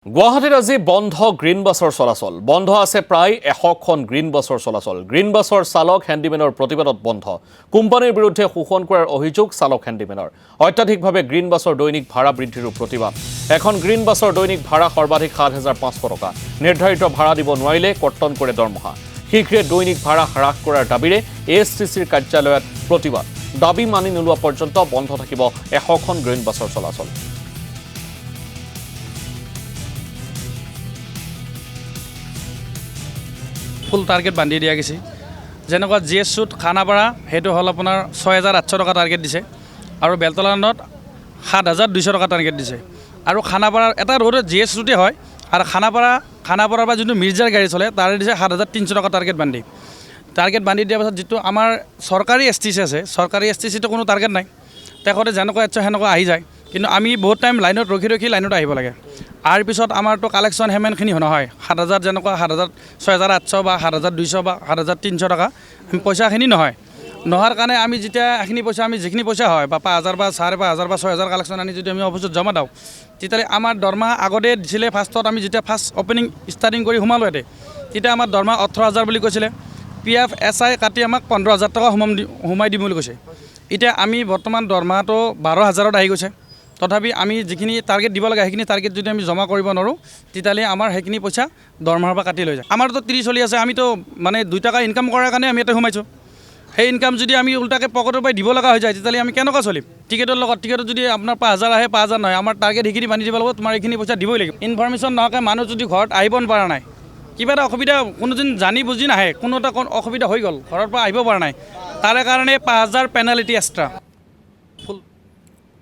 গুৱাহাটীত আজি বন্ধ গ্ৰীণ বাছৰ চলাচল বন্ধ আছে প্ৰায় 100খন গ্ৰীণ বাছৰ চলাচল গ্ৰীণ বাছৰ চালক হেণ্ডিমেনৰ প্ৰতিবাদত বন্ধ কোম্পানীৰ বিৰুদ্ধে শোষণ কৰাৰ অভিযোগ চালক হেণ্ডিমেনৰ অত্যাধিকভাৱে গ্ৰীণ বাছৰ দৈনিক ভাড়া বৃদ্ধিৰ প্ৰতিবাদ এখন গ্ৰীণ বাছৰ দৈনিক ভাড়া সৰ্বাধিক ৭৫০০ টকা নিৰ্ধাৰিত ভাড়া দিব নোৱাৰিলে কৰ্তন কৰে দৰমহা শীঘ্ৰে দৈনিক ভাড়া হ্ৰাস কৰাৰ দাবীৰে এএছটিচিৰ কাৰ্যালয়ত প্ৰতিবাদ দাবী মানি নোলোৱা পৰ্যন্ত বন্ধ থাকিব 100খন গ্ৰীণ বাছৰ চলাচল ফুল টাৰ্গেট বান্ধি দিয়া গৈছে যেনেকুৱা জিএছচুত খানাপাৰা সেইটো হ'ল আপোনাৰ ৬,৮০০ টকা টাৰ্গেট দিছে আৰু বেলতলাত ৭,২০০ টকা টাৰ্গেট দিছে আৰু খানাপাৰাৰ এটা ৰোডত জিএছচুতে হয় আৰু খানাপাৰাৰ পৰা যোনটো মিৰ্জাৰ গাড়ী চলে তাৰে দিছে ৭,৩০০ টকা টাৰ্গেট বান্ধি দিয়াৰ পাছত যিটো আমাৰ চৰকাৰী এছটিচি আছে চৰকাৰী এছটিচিটো কোনো টাৰ্গেট নাই তেখেতে যেনেকুৱা ইচ্ছা সেনেকুৱা আহি যায় কিন্তু আমি বহুত টাইম লাইনত ৰখি লাইনত আহিব লাগে আৰু পিছত আমাৰতো কালেকশ্যন হেমেনখিনি নহয় ৭,০০০ যেনেকুৱা ৬,৮০০ বা ৭,২০০ বা ৭,৩০০ টকা পইচাখিনি নোহোৱাৰ কাৰণে আমি যেতিয়া এইখিনি পইচা আমি যিখিনি পইচা হয় বা ৫,০০০ বা ৫,৫০০ বা ৬,০০০ কালেকশ্যন আনি যদি আমি অফিচত জমা দিওঁ তেতিয়াহ'লে আমাৰ দৰমহা আগতে দিছিলে ফাৰ্ষ্টত আমি যেতিয়া অপেনিং ষ্টাৰ্টিং কৰি সোমালোঁ ইয়াতে তেতিয়া আমাৰ দৰমহা ১৮,০০০ বুলি কৈছিলে PF SI কাটি আমাক ১৫,০০০ টকা সোমাই দিম বুলি কৈছে এতিয়া আমি বৰ্তমান দৰমহাটো ১২,০০০ত আহি গৈছে তথাপি আমি যিখিনি টাৰ্গেট দিব লাগে সেইখিনি টাৰ্গেট যদি আমি জমা কৰিব নোৱাৰোঁ তেতিয়াহ'লে আমাৰ সেইখিনি পইচা দৰমহাৰ পৰা কাটি লৈ যায় আমাৰতো ৩০ চলি আছে আমিতো মানে ২ টকা ইনকাম কৰাৰ কাৰণে আমি ইয়াতে সোমাইছোঁ সেই ইনকাম যদি আমি উল্টাকৈ পকেটৰ পৰা দিব লগা হৈ যায় তেতিয়াহ'লে আমি কেনেকুৱা চলিম টিকেটৰ যদি আপোনাৰ ৫,০০০ আহে ৫,০০০ নহয় আমাৰ টাৰ্গেট সেইখিনি বান্ধি দিব লাগিব তোমাৰ এইখিনি পইচা দিবই লাগিব ইনফৰমেশ্যন নোহোৱাকৈ মানুহ যদি ঘৰত আহিব পৰা নাই কিবা এটা অসুবিধা কোনোদিন জানি বুজি নাহে কোনো এটা অসুবিধা হৈ গ'ল ঘৰৰ পৰা আহিব পৰা নাই তাৰে কাৰণে ৫,০০০ পেনাল্টি এক্সট্ৰা